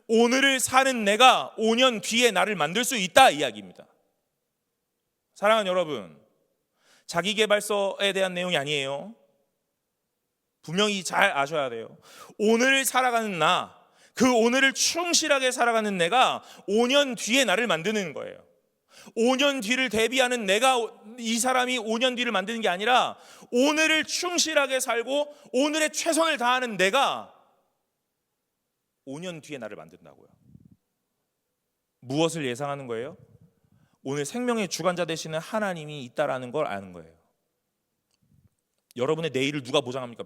오늘을 사는 내가 5년 뒤에 나를 만들 수 있다, 이야기입니다. 사랑하는 여러분, 자기계발서에 대한 내용이 아니에요. 분명히 잘 아셔야 돼요. 오늘을 살아가는 나, 그 오늘을 충실하게 살아가는 내가 5년 뒤에 나를 만드는 거예요. 5년 뒤를 대비하는 내가, 이 사람이 5년 뒤를 만드는 게 아니라 오늘을 충실하게 살고 오늘의 최선을 다하는 내가 5년 뒤에 나를 만든다고요. 무엇을 예상하는 거예요? 오늘 생명의 주관자 되시는 하나님이 있다라는 걸 아는 거예요. 여러분의 내일을 누가 보장합니까?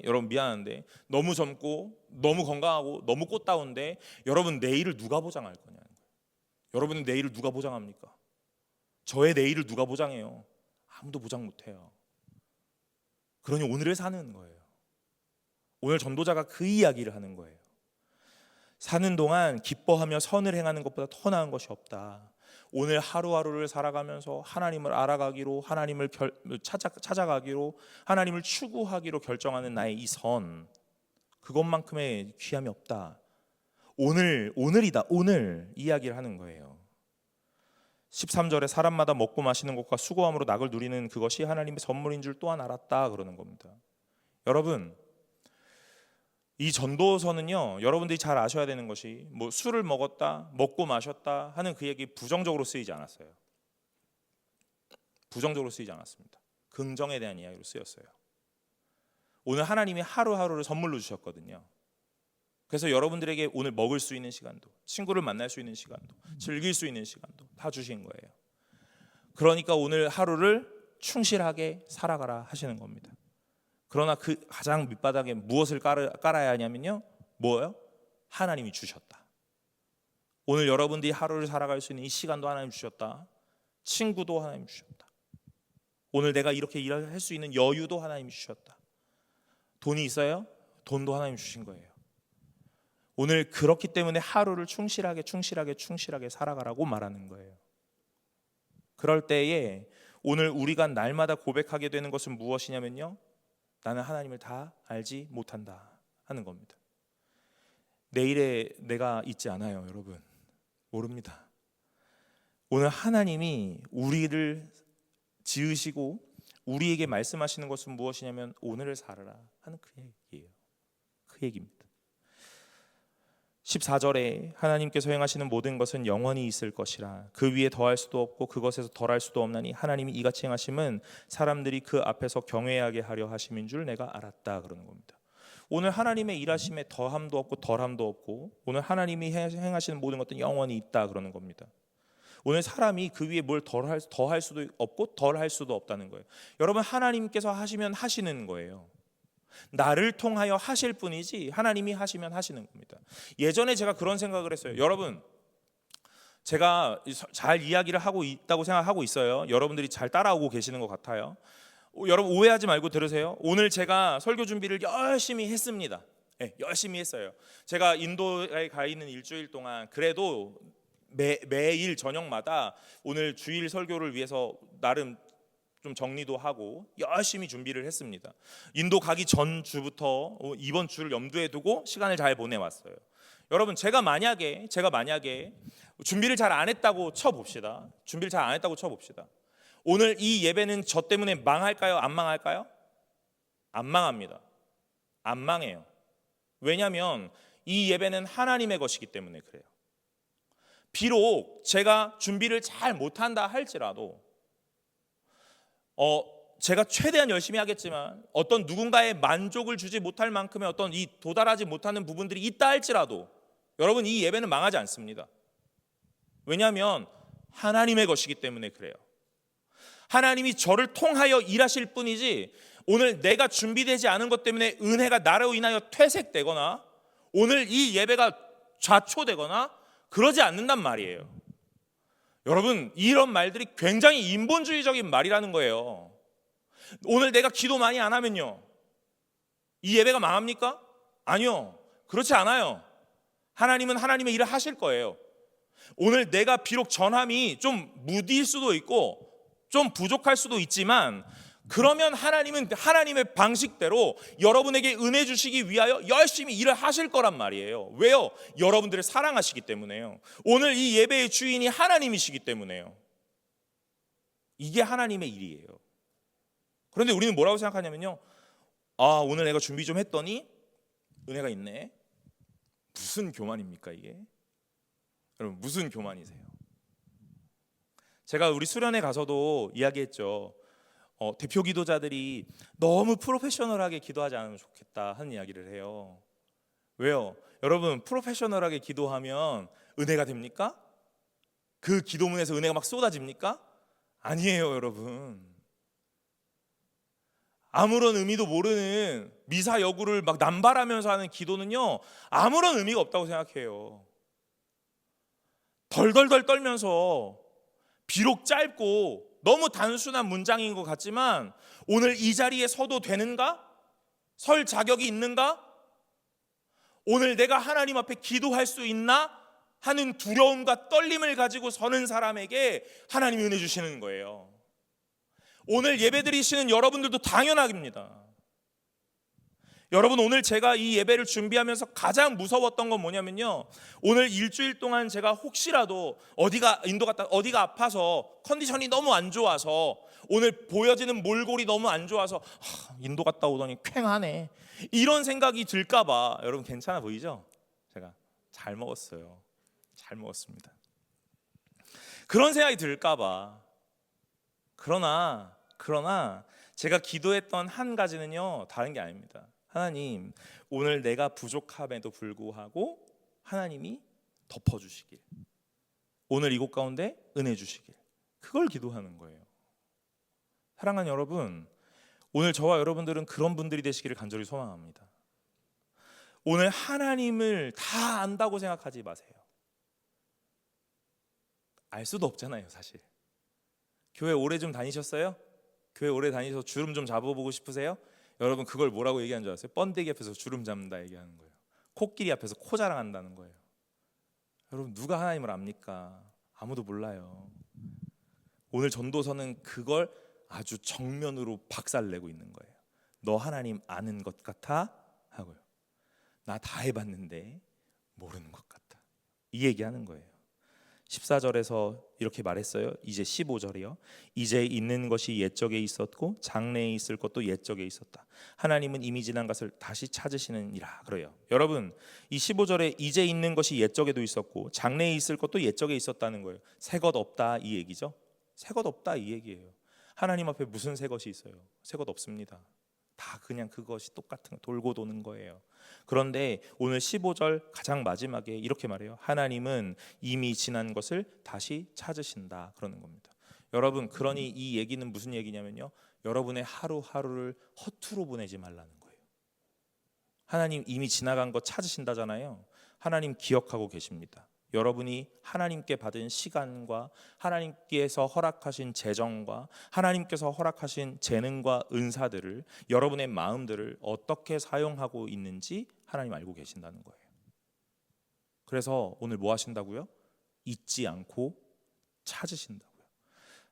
여러분 미안한데 너무 젊고 너무 건강하고 너무 꽃다운데 여러분 내일을 누가 보장할 거냐는 거예요. 여러분의 내일을 누가 보장합니까? 저의 내일을 누가 보장해요? 아무도 보장 못해요. 그러니 오늘을 사는 거예요. 오늘 전도자가 그 이야기를 하는 거예요. 사는 동안 기뻐하며 선을 행하는 것보다 더 나은 것이 없다. 오늘 하루하루를 살아가면서 하나님을 알아가기로, 하나님을 찾아가기로, 하나님을 추구하기로 결정하는 나의 이 선, 그것만큼의 귀함이 없다. 오늘이다, 오늘 이야기를 하는 거예요. 13절에 사람마다 먹고 마시는 것과 수고함으로 낙을 누리는 그것이 하나님의 선물인 줄 또한 알았다, 그러는 겁니다. 여러분, 이 전도서는요, 여러분들이 잘 아셔야 되는 것이 뭐 술을 먹었다, 먹고 마셨다 하는 그 얘기 부정적으로 쓰이지 않았어요. 부정적으로 쓰이지 않았습니다. 긍정에 대한 이야기로 쓰였어요. 오늘 하나님이 하루하루를 선물로 주셨거든요. 그래서 여러분들에게 오늘 먹을 수 있는 시간도, 친구를 만날 수 있는 시간도, 즐길 수 있는 시간도 다 주신 거예요. 그러니까 오늘 하루를 충실하게 살아가라 하시는 겁니다. 그러나 그 가장 밑바닥에 무엇을 깔아야 하냐면요, 뭐예요? 하나님이 주셨다. 오늘 여러분들이 하루를 살아갈 수 있는 이 시간도 하나님 주셨다. 친구도 하나님 주셨다. 오늘 내가 이렇게 일을 할 수 있는 여유도 하나님 주셨다. 돈이 있어요? 돈도 하나님 주신 거예요. 오늘 그렇기 때문에 하루를 충실하게 살아가라고 말하는 거예요. 그럴 때에 오늘 우리가 날마다 고백하게 되는 것은 무엇이냐면요, 나는 하나님을 다 알지 못한다 하는 겁니다. 내일에 내가 있지 않아요, 여러분. 모릅니다. 오늘 하나님이 우리를 지으시고 우리에게 말씀하시는 것은 무엇이냐면 오늘을 살아라 하는 그 얘기예요. 그 얘기입니다. 14절에 하나님께서 행하시는 모든 것은 영원히 있을 것이라 그 위에 더할 수도 없고 그것에서 덜할 수도 없나니 하나님이 이같이 행하심은 사람들이 그 앞에서 경외하게 하려 하심인 줄 내가 알았다, 그러는 겁니다. 오늘 하나님의 일하심에 더함도 없고 덜함도 없고 오늘 하나님이 행하시는 모든 것들은 영원히 있다, 그러는 겁니다. 오늘 사람이 그 위에 뭘 더할 수도 없고 덜할 수도 없다는 거예요. 여러분, 하나님께서 하시면 하시는 거예요. 나를 통하여 하실 뿐이지 하나님이 하시면 하시는 겁니다. 예전에 제가 그런 생각을 했어요. 여러분, 제가 잘 이야기를 하고 있다고 생각하고 있어요. 여러분들이 잘 따라오고 계시는 것 같아요. 여러분 오해하지 말고 들으세요. 오늘 제가 설교 준비를 열심히 했습니다. 네, 열심히 했어요. 제가 인도에 가 있는 일주일 동안 그래도 매일 저녁마다 오늘 주일 설교를 위해서 나름 좀 정리도 하고 열심히 준비를 했습니다. 인도 가기 전 주부터 이번 주를 염두에 두고 시간을 잘 보내왔어요. 여러분, 제가 만약에 준비를 잘 안 했다고 쳐봅시다. 준비를 잘 안 했다고 쳐봅시다. 오늘 이 예배는 저 때문에 망할까요? 안 망할까요? 안 망합니다. 안 망해요. 왜냐하면 이 예배는 하나님의 것이기 때문에 그래요. 비록 제가 준비를 잘 못한다 할지라도 제가 최대한 열심히 하겠지만 어떤 누군가의 만족을 주지 못할 만큼의 어떤 이 도달하지 못하는 부분들이 있다 할지라도 여러분, 이 예배는 망하지 않습니다. 왜냐하면 하나님의 것이기 때문에 그래요. 하나님이 저를 통하여 일하실 뿐이지 오늘 내가 준비되지 않은 것 때문에 은혜가 나로 인하여 퇴색되거나 오늘 이 예배가 좌초되거나 그러지 않는단 말이에요. 여러분, 이런 말들이 굉장히 인본주의적인 말이라는 거예요. 오늘 내가 기도 많이 안 하면요, 이 예배가 망합니까? 아니요, 그렇지 않아요. 하나님은 하나님의 일을 하실 거예요. 오늘 내가 비록 전함이 좀 무디일 수도 있고 좀 부족할 수도 있지만 그러면 하나님은 하나님의 방식대로 여러분에게 은혜 주시기 위하여 열심히 일을 하실 거란 말이에요. 왜요? 여러분들을 사랑하시기 때문에요. 오늘 이 예배의 주인이 하나님이시기 때문에요. 이게 하나님의 일이에요. 그런데 우리는 뭐라고 생각하냐면요, 오늘 내가 준비 좀 했더니 은혜가 있네. 무슨 교만입니까 이게? 여러분, 무슨 교만이세요? 제가 우리 수련회 가서도 이야기했죠. 대표 기도자들이 너무 프로페셔널하게 기도하지 않으면 좋겠다 하는 이야기를 해요. 왜요? 여러분, 프로페셔널하게 기도하면 은혜가 됩니까? 그 기도문에서 은혜가 막 쏟아집니까? 아니에요, 여러분. 아무런 의미도 모르는 미사 여구를 막 남발하면서 하는 기도는요, 아무런 의미가 없다고 생각해요. 덜덜덜 떨면서 비록 짧고 너무 단순한 문장인 것 같지만 오늘 이 자리에 서도 되는가? 설 자격이 있는가? 오늘 내가 하나님 앞에 기도할 수 있나? 하는 두려움과 떨림을 가지고 서는 사람에게 하나님이 은혜 주시는 거예요. 오늘 예배드리시는 여러분들도 당연합니다. 여러분, 오늘 제가 이 예배를 준비하면서 가장 무서웠던 건 뭐냐면요, 오늘 일주일 동안 제가 혹시라도 인도 갔다 어디가 아파서 컨디션이 너무 안 좋아서 오늘 보여지는 몰골이 너무 안 좋아서 인도 갔다 오더니 쾌하네 이런 생각이 들까 봐. 여러분, 괜찮아 보이죠? 제가 잘 먹었어요. 잘 먹었습니다. 그런 생각이 들까 봐. 그러나 제가 기도했던 한 가지는요, 다른 게 아닙니다. 하나님, 오늘 내가 부족함에도 불구하고 하나님이 덮어주시길, 오늘 이곳 가운데 은혜 주시길, 그걸 기도하는 거예요. 사랑하는 여러분, 오늘 저와 여러분들은 그런 분들이 되시기를 간절히 소망합니다. 오늘 하나님을 다 안다고 생각하지 마세요. 알 수도 없잖아요, 사실. 교회 오래 좀 다니셨어요? 교회 오래 다니셔서 주름 좀 잡아보고 싶으세요? 여러분, 그걸 뭐라고 얘기하는 줄 아세요? 번데기 앞에서 주름 잡는다 얘기하는 거예요. 코끼리 앞에서 코 자랑한다는 거예요. 여러분, 누가 하나님을 압니까? 아무도 몰라요. 오늘 전도서는 그걸 아주 정면으로 박살내고 있는 거예요. 너 하나님 아는 것 같아? 하고요. 나 다 해봤는데 모르는 것 같아. 이 얘기하는 거예요. 14절에서 이렇게 말했어요. 이제 15절이요. 이제 있는 것이 옛적에 있었고 장래에 있을 것도 옛적에 있었다. 하나님은 이미 지난 것을 다시 찾으시느니라. 그래요. 여러분, 이 15절에 이제 있는 것이 옛적에도 있었고 장래에 있을 것도 옛적에 있었다는 거예요. 새 것 없다 이 얘기죠. 새 것 없다 이 얘기예요. 하나님 앞에 무슨 새 것이 있어요? 새 것 없습니다. 다 그냥 그것이 똑같은 돌고 도는 거예요. 그런데 오늘 15절 가장 마지막에 이렇게 말해요. 하나님은 이미 지난 것을 다시 찾으신다 그러는 겁니다. 여러분, 그러니 이 얘기는 무슨 얘기냐면요, 여러분의 하루하루를 허투루 보내지 말라는 거예요. 하나님 이미 지나간 거 찾으신다잖아요. 하나님 기억하고 계십니다. 여러분이 하나님께 받은 시간과 하나님께서 허락하신 재정과 하나님께서 허락하신 재능과 은사들을, 여러분의 마음들을 어떻게 사용하고 있는지 하나님 알고 계신다는 거예요. 그래서 오늘 뭐 하신다고요? 잊지 않고 찾으신다고요.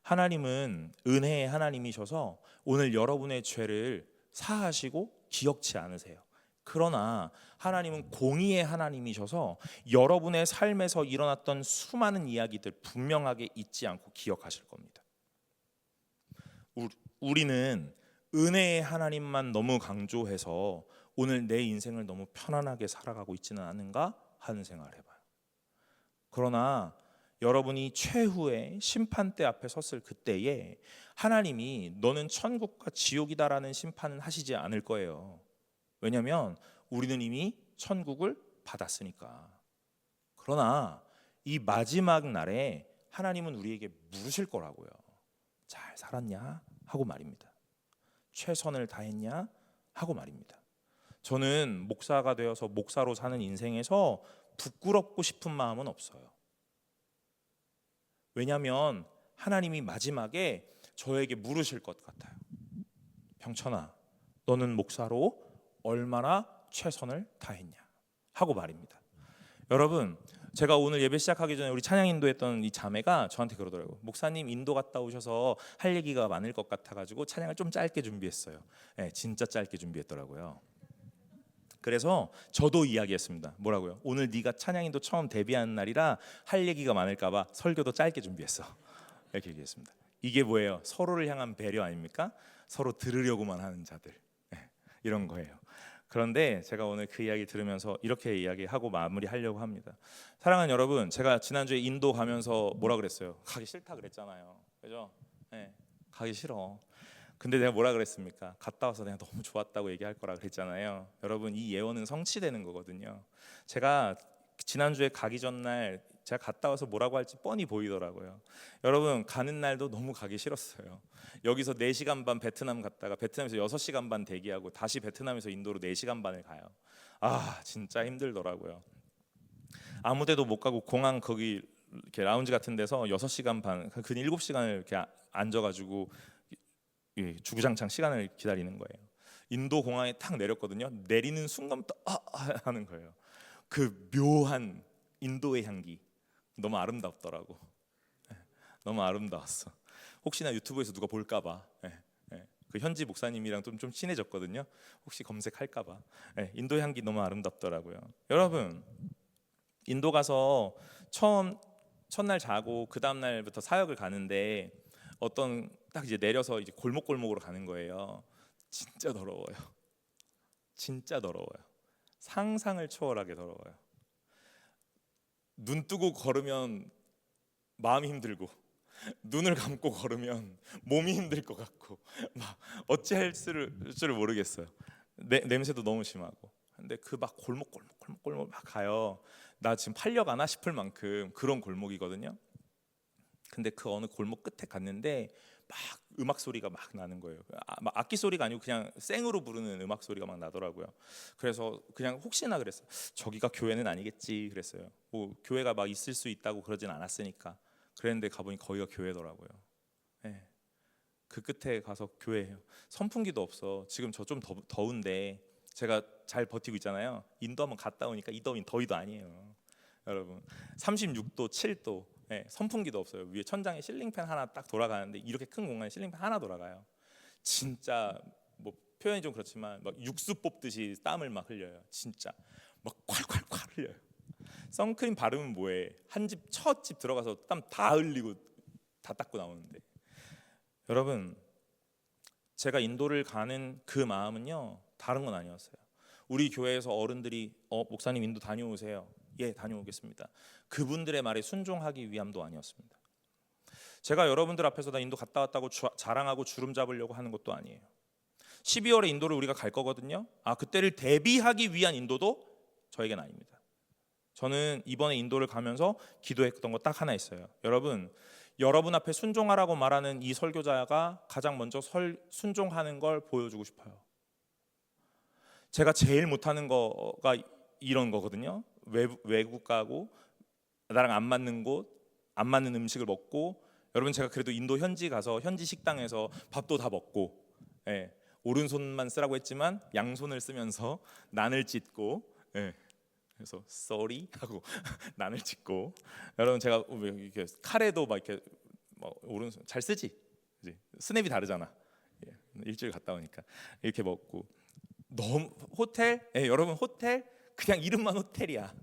하나님은 은혜의 하나님이셔서 오늘 여러분의 죄를 사하시고 기억치 않으세요. 그러나 하나님은 공의의 하나님이셔서 여러분의 삶에서 일어났던 수많은 이야기들 분명하게 잊지 않고 기억하실 겁니다. 우리는 은혜의 하나님만 너무 강조해서 오늘 내 인생을 너무 편안하게 살아가고 있지는 않은가 하는 생각을 해봐요. 그러나 여러분이 최후의 심판대 앞에 섰을 그때에 하나님이 너는 천국과 지옥이다라는 심판은 하시지 않을 거예요. 왜냐하면 우리는 이미 천국을 받았으니까. 그러나 이 마지막 날에 하나님은 우리에게 물으실 거라고요. 잘 살았냐? 하고 말입니다. 최선을 다했냐? 하고 말입니다. 저는 목사가 되어서 목사로 사는 인생에서 부끄럽고 싶은 마음은 없어요. 왜냐하면 하나님이 마지막에 저에게 물으실 것 같아요. 병천아, 너는 목사로 얼마나 최선을 다했냐? 하고 말입니다. 여러분, 제가 오늘 예배 시작하기 전에 우리 찬양 인도했던 이 자매가 저한테 그러더라고요. 목사님 인도 갔다 오셔서 할 얘기가 많을 것 같아가지고 찬양을 좀 짧게 준비했어요. 네, 진짜 짧게 준비했더라고요. 그래서 저도 이야기했습니다. 뭐라고요? 오늘 네가 찬양인도 처음 데뷔하는 날이라 할 얘기가 많을까봐 설교도 짧게 준비했어. 이렇게 얘기했습니다. 이게 뭐예요? 서로를 향한 배려 아닙니까? 서로 들으려고만 하는 자들, 이런 거예요. 그런데 제가 오늘 그 이야기 들으면서 이렇게 이야기하고 마무리하려고 합니다. 사랑하는 여러분, 제가 지난주에 인도 가면서 뭐라 그랬어요? 가기 싫다 그랬잖아요. 그죠? 네, 가기 싫어. 근데 내가 뭐라 그랬습니까? 갔다 와서 내가 너무 좋았다고 얘기할 거라 그랬잖아요. 여러분, 이 예언은 성취되는 거거든요. 제가 지난주에 가기 전날 제가 갔다 와서 뭐라고 할지 뻔히 보이더라고요. 여러분, 가는 날도 너무 가기 싫었어요. 여기서 4시간 반 베트남 갔다가 베트남에서 6시간 반 대기하고 다시 베트남에서 인도로 4시간 반을 가요. 아, 진짜 힘들더라고요. 아무 데도 못 가고 공항 거기 이렇게 라운지 같은 데서 6시간 반, 근 7시간을 이렇게 앉아가지고 주구장창 시간을 기다리는 거예요. 인도 공항에 탁 내렸거든요. 내리는 순간부터 하는 거예요. 그 묘한 인도의 향기 너무 아름답더라고. 너무 아름다웠어. 혹시나 유튜브에서 누가 볼까봐. 그 현지 목사님이랑 좀 친해졌거든요. 혹시 검색할까봐. 인도 향기 너무 아름답더라고요. 여러분, 인도 가서 첫날 자고 그 다음 날부터 사역을 가는데 어떤 딱 이제 내려서 이제 골목골목으로 가는 거예요. 진짜 더러워요. 진짜 더러워요. 상상을 초월하게 더러워요. 눈 뜨고 걸으면 마음이 힘들고 눈을 감고 걸으면 몸이 힘들 것 같고 막 어찌할 줄을 모르겠어요. 냄새도 너무 심하고. 근데 그 막 골목 막 가요. 나 지금 팔려가나 싶을 만큼 그런 골목이거든요. 근데 그 어느 골목 끝에 갔는데 막 음악 소리가 막 나는 거예요. 막 악기 소리가 아니고 그냥 생으로 부르는 음악 소리가 막 나더라고요. 그래서 그냥 혹시나 그랬어요. 저기가 교회는 아니겠지 그랬어요. 뭐 교회가 막 있을 수 있다고 그러진 않았으니까. 그랬는데 가보니 거기가 교회더라고요. 네. 그 끝에 가서 교회예요. 선풍기도 없어. 지금 저 좀 더운데 제가 잘 버티고 있잖아요. 인도 한번 갔다 오니까 이 더위는 더위도 아니에요. 여러분, 36도, 7도. 네, 선풍기도 없어요. 위에 천장에 실링팬 하나 딱 돌아가는데 이렇게 큰 공간에 실링팬 하나 돌아가요. 진짜 뭐 표현이 좀 그렇지만 막 육수 뽑듯이 땀을 막 흘려요. 진짜 막 콸콸콸 흘려요. 선크림 바르면 뭐해? 첫 집 들어가서 땀 다 흘리고 다 닦고 나오는데. 여러분, 제가 인도를 가는 그 마음은요 다른 건 아니었어요. 우리 교회에서 어른들이 목사님 인도 다녀오세요. 예, 다녀오겠습니다. 그분들의 말에 순종하기 위함도 아니었습니다. 제가 여러분들 앞에서 나 인도 갔다 왔다고 자랑하고 주름 잡으려고 하는 것도 아니에요. 12월에 인도를 우리가 갈 거거든요. 그때를 대비하기 위한 인도도 저에겐 아닙니다. 저는 이번에 인도를 가면서 기도했던 거 딱 하나 있어요. 여러분 앞에 순종하라고 말하는 이 설교자가 가장 먼저 순종하는 걸 보여주고 싶어요. 제가 제일 못하는 거가 이런 거거든요. 외국 가고 나랑 안 맞는 곳, 안 맞는 음식을 먹고, 여러분 제가 그래도 인도 현지 가서 현지 식당에서 밥도 다 먹고, 예, 오른손만 쓰라고 했지만 양손을 쓰면서 난을 찢고, 예, 그래서 sorry 하고 난을 찢고, 여러분 제가 이렇게 카레도 막 이렇게 오른손 잘 쓰지, 그지? 스냅이 다르잖아. 예, 일주일 갔다 오니까 이렇게 먹고, 너무 호텔, 예, 여러분 호텔 그냥 이름만 호텔이야.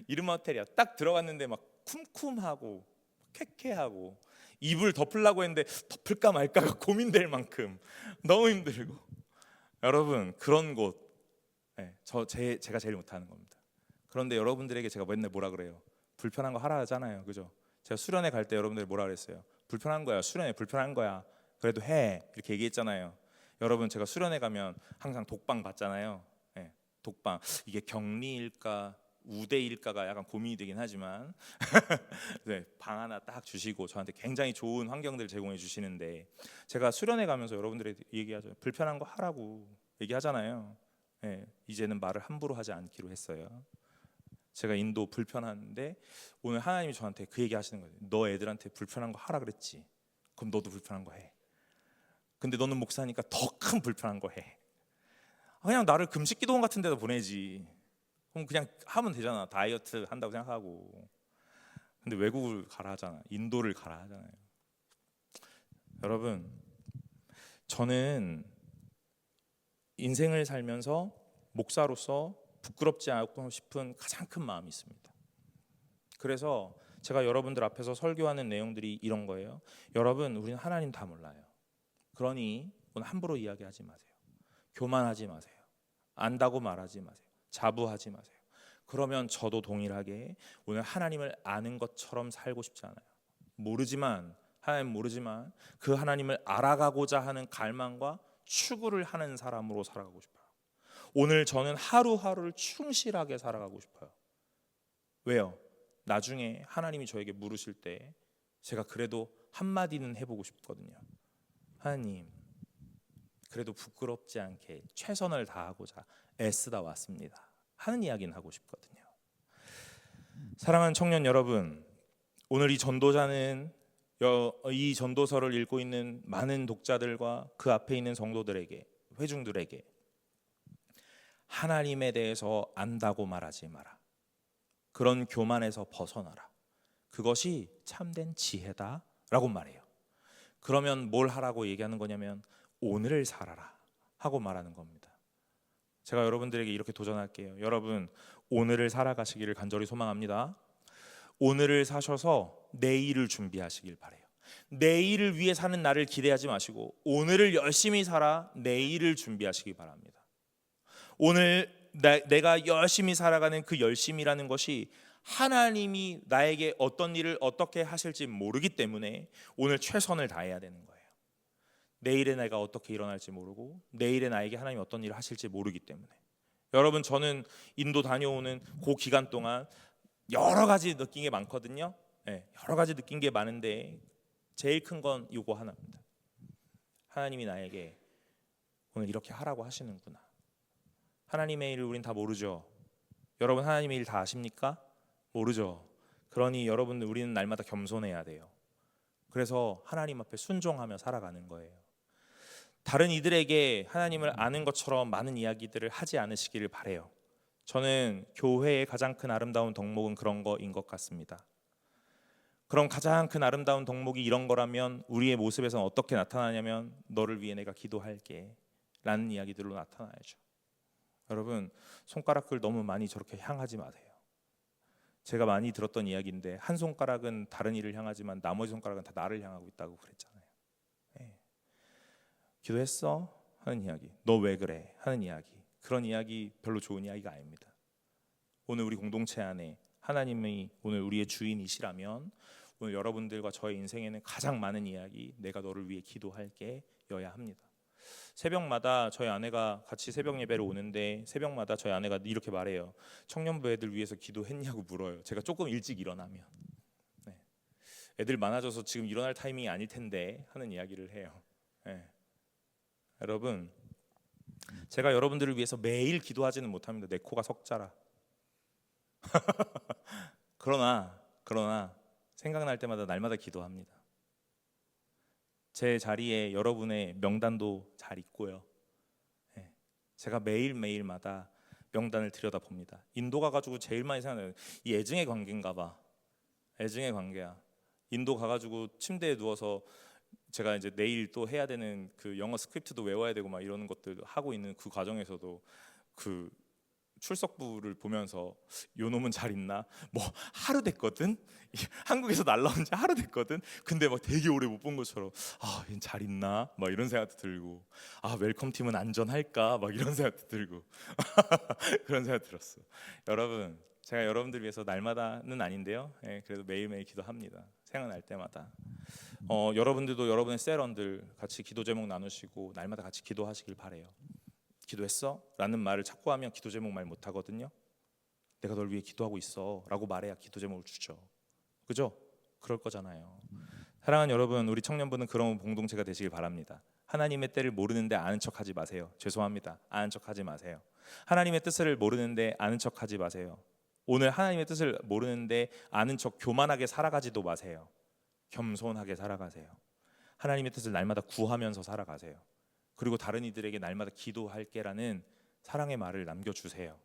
이름만 호텔이야. 딱 들어갔는데 막 쿰쿰하고 쾌쾌하고, 이불 덮으려고 했는데 덮을까 말까가 고민될 만큼 너무 힘들고, 여러분 그런 곳, 예, 제가 제일 못하는 겁니다. 그런데 여러분들에게 제가 맨날 뭐라 그래요? 불편한 거 하라 하잖아요, 그죠? 제가 수련회 갈 때 여러분들이 뭐라 그랬어요? 불편한 거야, 수련회 불편한 거야, 그래도 해, 이렇게 얘기했잖아요. 여러분 제가 수련회 가면 항상 독방 받잖아요. 예, 독방, 이게 격리일까 우대일까가 약간 고민이 되긴 하지만 네, 방 하나 딱 주시고 저한테 굉장히 좋은 환경들 제공해 주시는데, 제가 수련회 가면서 여러분들이 얘기하죠. 불편한 거 하라고 얘기하잖아요. 예, 이제는 말을 함부로 하지 않기로 했어요. 제가 인도 불편한데 오늘 하나님이 저한테 그 얘기 하시는 거예요. 너 애들한테 불편한 거 하라 그랬지, 그럼 너도 불편한 거 해. 근데 너는 목사니까 더 큰 불편한 거 해. 그냥 나를 금식 기도원 같은 데다 보내지, 그럼 그냥 하면 되잖아. 다이어트 한다고 생각하고. 근데 외국을 가라 하잖아. 인도를 가라 하잖아요. 여러분, 저는 인생을 살면서 목사로서 부끄럽지 않고 싶은 가장 큰 마음이 있습니다. 그래서 제가 여러분들 앞에서 설교하는 내용들이 이런 거예요. 여러분, 우리는 하나님 다 몰라요. 그러니 오늘 함부로 이야기하지 마세요. 교만하지 마세요. 안다고 말하지 마세요. 자부하지 마세요. 그러면 저도 동일하게 오늘 하나님을 아는 것처럼 살고 싶지 않아요. 모르지만, 하나님 모르지만 그 하나님을 알아가고자 하는 갈망과 추구를 하는 사람으로 살아가고 싶어요. 오늘 저는 하루하루를 충실하게 살아가고 싶어요. 왜요? 나중에 하나님이 저에게 물으실 때 제가 그래도 한마디는 해보고 싶거든요. 하나님, 그래도 부끄럽지 않게 최선을 다하고자 애쓰다 왔습니다 하는 이야기는 하고 싶거든요. 사랑하는 청년 여러분, 오늘 이 전도자는 이 전도서를 읽고 있는 많은 독자들과 그 앞에 있는 성도들에게, 회중들에게 하나님에 대해서 안다고 말하지 마라. 그런 교만에서 벗어나라. 그것이 참된 지혜다라고 말해요. 그러면 뭘 하라고 얘기하는 거냐면 오늘을 살아라 하고 말하는 겁니다. 제가 여러분들에게 이렇게 도전할게요. 여러분, 오늘을 살아가시기를 간절히 소망합니다. 오늘을 사셔서 내일을 준비하시길 바래요. 내일을 위해 사는 날을 기대하지 마시고 오늘을 열심히 살아 내일을 준비하시기 바랍니다. 오늘 내가 열심히 살아가는 그 열심이라는 것이 하나님이 나에게 어떤 일을 어떻게 하실지 모르기 때문에 오늘 최선을 다해야 되는 거예요. 내일의 내가 어떻게 일어날지 모르고 내일의 나에게 하나님이 어떤 일을 하실지 모르기 때문에. 여러분, 저는 인도 다녀오는 그 기간 동안 여러 가지 느낀 게 많거든요. 네, 여러 가지 느낀 게 많은데 제일 큰 건 이거 하나입니다. 하나님이 나에게 오늘 이렇게 하라고 하시는구나. 하나님의 일을 우린 다 모르죠. 여러분, 하나님의 일 다 아십니까? 모르죠. 그러니 여러분, 우리는 날마다 겸손해야 돼요. 그래서 하나님 앞에 순종하며 살아가는 거예요. 다른 이들에게 하나님을 아는 것처럼 많은 이야기들을 하지 않으시기를 바래요. 저는 교회의 가장 큰 아름다운 덕목은 그런 거인 것 같습니다. 그럼 가장 큰 아름다운 덕목이 이런 거라면 우리의 모습에서는 어떻게 나타나냐면 너를 위해 내가 기도할게 라는 이야기들로 나타나야죠. 여러분, 손가락을 너무 많이 저렇게 향하지 마세요. 제가 많이 들었던 이야기인데 한 손가락은 다른 일을 향하지만 나머지 손가락은 다 나를 향하고 있다고 그랬잖아요. 네. 기도했어? 하는 이야기. 너 왜 그래? 하는 이야기. 그런 이야기 별로 좋은 이야기가 아닙니다. 오늘 우리 공동체 안에 하나님이 오늘 우리의 주인이시라면 오늘 여러분들과 저의 인생에는 가장 많은 이야기, 내가 너를 위해 기도할게 여야 합니다. 새벽마다 저희 아내가 같이 새벽 예배를 오는데 새벽마다 저희 아내가 이렇게 말해요. 청년부 애들 위해서 기도했냐고 물어요. 제가 조금 일찍 일어나면. 네. 애들 많아져서 지금 일어날 타이밍이 아닐 텐데 하는 이야기를 해요. 네. 여러분, 제가 여러분들을 위해서 매일 기도하지는 못합니다. 내 코가 석자라. 그러나 생각날 때마다 날마다 기도합니다. 제 자리에 여러분의 명단도 잘 있고요. 제가 매일마다 명단을 들여다봅니다. 인도 가가지고 제일 많이 생각나요. 이 애증의 관계인가 봐. 애증의 관계야. 인도 가가지고 침대에 누워서 제가 이제 내일 또 해야 되는 그 영어 스크립트도 외워야 되고 막 이러는 것들 하고 있는 그 과정에서도 그 출석부를 보면서 요 놈은 잘 있나? 뭐 하루 됐거든? 한국에서 날라온 지 하루 됐거든? 근데 막 되게 오래 못 본 것처럼 얘는 잘 있나? 막 이런 생각도 들고 웰컴팀은 안전할까? 막 이런 생각도 들고 그런 생각 들었어. 여러분, 제가 여러분들 위해서 날마다는 아닌데요, 그래도 매일매일 기도합니다. 생각날 때마다. 여러분들도 여러분의 셀원들 같이 기도 제목 나누시고 날마다 같이 기도하시길 바래요. 기도했어? 라는 말을 자꾸 하면 기도 제목 말 못하거든요. 내가 널 위해 기도하고 있어 라고 말해야 기도 제목을 주죠. 그죠? 그럴 거잖아요. 사랑하는 여러분, 우리 청년부는 그런 공동체가 되시길 바랍니다. 하나님의 때를 모르는데 아는 척하지 마세요. 죄송합니다. 아는 척하지 마세요. 하나님의 뜻을 모르는데 아는 척하지 마세요. 오늘 하나님의 뜻을 모르는데 아는 척 교만하게 살아가지도 마세요. 겸손하게 살아가세요. 하나님의 뜻을 날마다 구하면서 살아가세요. 그리고 다른 이들에게 날마다 기도할게라는 사랑의 말을 남겨주세요.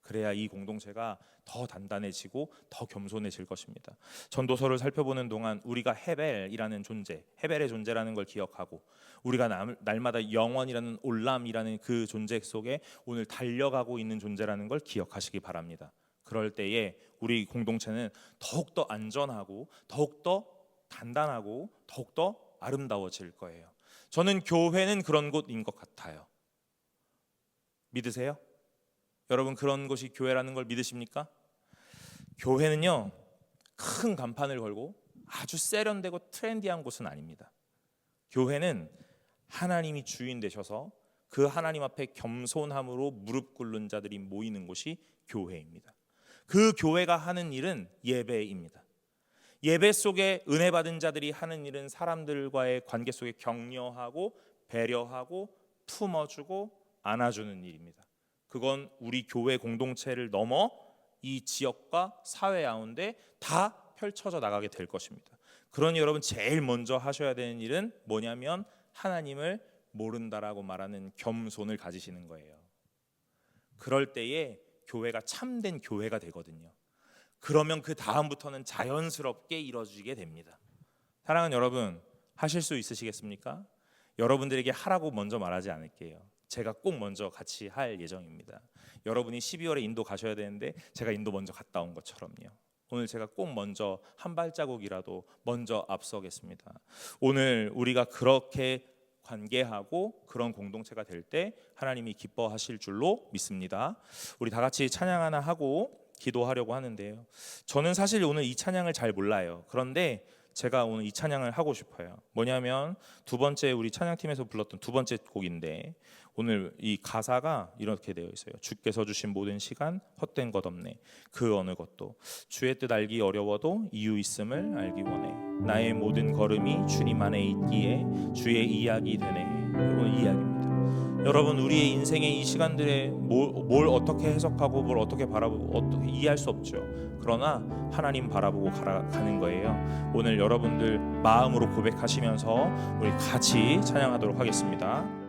그래야 이 공동체가 더 단단해지고 더 겸손해질 것입니다. 전도서를 살펴보는 동안 우리가 헤벨이라는 존재, 헤벨의 존재라는 걸 기억하고 우리가 날마다 영원이라는 올람이라는 그 존재 속에 오늘 달려가고 있는 존재라는 걸 기억하시기 바랍니다. 그럴 때에 우리 공동체는 더욱더 안전하고 더욱더 단단하고 더욱더 아름다워질 거예요. 저는 교회는 그런 곳인 것 같아요. 믿으세요? 여러분, 그런 곳이 교회라는 걸 믿으십니까? 교회는요, 큰 간판을 걸고 아주 세련되고 트렌디한 곳은 아닙니다. 교회는 하나님이 주인 되셔서 그 하나님 앞에 겸손함으로 무릎 꿇는 자들이 모이는 곳이 교회입니다. 그 교회가 하는 일은 예배입니다. 예배 속에 은혜 받은 자들이 하는 일은 사람들과의 관계 속에 격려하고 배려하고 품어주고 안아주는 일입니다. 그건 우리 교회 공동체를 넘어 이 지역과 사회 가운데 다 펼쳐져 나가게 될 것입니다. 그러니 여러분, 제일 먼저 하셔야 되는 일은 뭐냐면 하나님을 모른다라고 말하는 겸손을 가지시는 거예요. 그럴 때에 교회가 참된 교회가 되거든요. 그러면 그 다음부터는 자연스럽게 이루어지게 됩니다. 사랑하는 여러분, 하실 수 있으시겠습니까? 여러분들에게 하라고 먼저 말하지 않을게요. 제가 꼭 먼저 같이 할 예정입니다. 여러분이 12월에 인도 가셔야 되는데 제가 인도 먼저 갔다 온 것처럼요. 오늘 제가 꼭 먼저 한 발자국이라도 먼저 앞서겠습니다. 오늘 우리가 그렇게 관계하고 그런 공동체가 될 때 하나님이 기뻐하실 줄로 믿습니다. 우리 다 같이 찬양 하나 하고 기도하려고 하는데요. 저는 사실 오늘 이 찬양을 잘 몰라요. 그런데 제가 오늘 이 찬양을 하고 싶어요. 뭐냐면 두 번째 우리 찬양팀에서 불렀던 두 번째 곡인데 오늘 이 가사가 이렇게 되어 있어요. 주께서 주신 모든 시간 헛된 것 없네. 그 어느 것도 주의 뜻 알기 어려워도 이유 있음을 알기 원해. 나의 모든 걸음이 주님 안에 있기에 주의 이야기 되네. 이건 이야기입니다. 여러분, 우리의 인생의 이 시간들에 뭘 어떻게 해석하고 뭘 어떻게 바라보고 어떻게 이해할 수 없죠. 그러나 하나님 바라보고 가는 거예요. 오늘 여러분들 마음으로 고백하시면서 우리 같이 찬양하도록 하겠습니다.